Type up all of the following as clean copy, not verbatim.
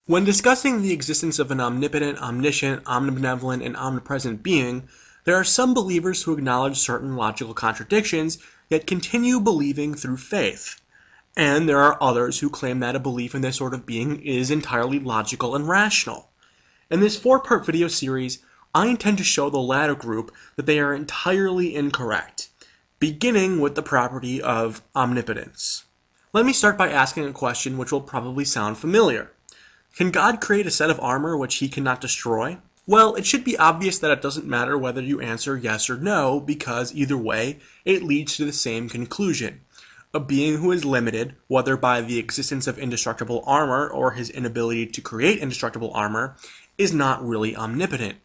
When discussing the existence of an omnipotent, omniscient, omnibenevolent, and omnipresent being, there are some believers who acknowledge certain logical contradictions, yet continue believing through faith. And there are others who claim that a belief in this sort of being is entirely logical and rational. In this 4-part video series, I intend to show the latter group that they are entirely incorrect, beginning with the property of omnipotence. Let me start by asking a question which will probably sound familiar. Can God create a set of armor which he cannot destroy? Well, it should be obvious that it doesn't matter whether you answer yes or no, because either way, it leads to the same conclusion. A being who is limited, whether by the existence of indestructible armor or his inability to create indestructible armor, is not really omnipotent.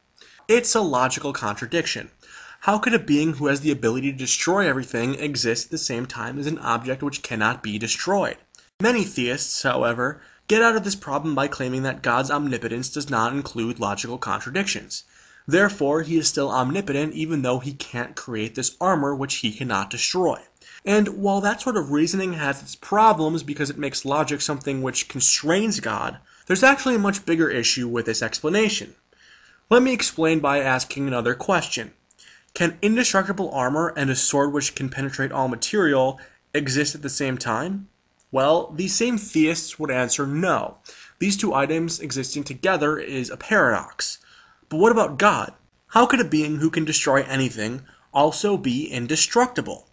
It's a logical contradiction. How could a being who has the ability to destroy everything exist at the same time as an object which cannot be destroyed? Many theists, however, get out of this problem by claiming that God's omnipotence does not include logical contradictions. Therefore, he is still omnipotent even though he can't create this armor which he cannot destroy. And while that sort of reasoning has its problems because it makes logic something which constrains God, there's actually a much bigger issue with this explanation. Let me explain by asking another question. Can indestructible armor and a sword which can penetrate all material exist at the same time? Well, these same theists would answer no. These two items existing together is a paradox. But what about God? How could a being who can destroy anything also be indestructible?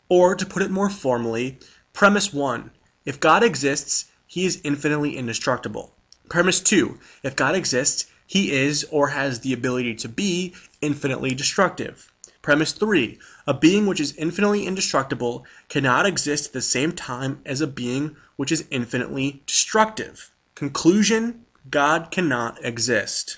Or, to put it more formally, premise 1, if God exists, he is infinitely indestructible. Premise 2, if God exists, he is, or has the ability to be, infinitely destructive. Premise 3, a being which is infinitely indestructible cannot exist at the same time as a being which is infinitely destructive. Conclusion, God cannot exist.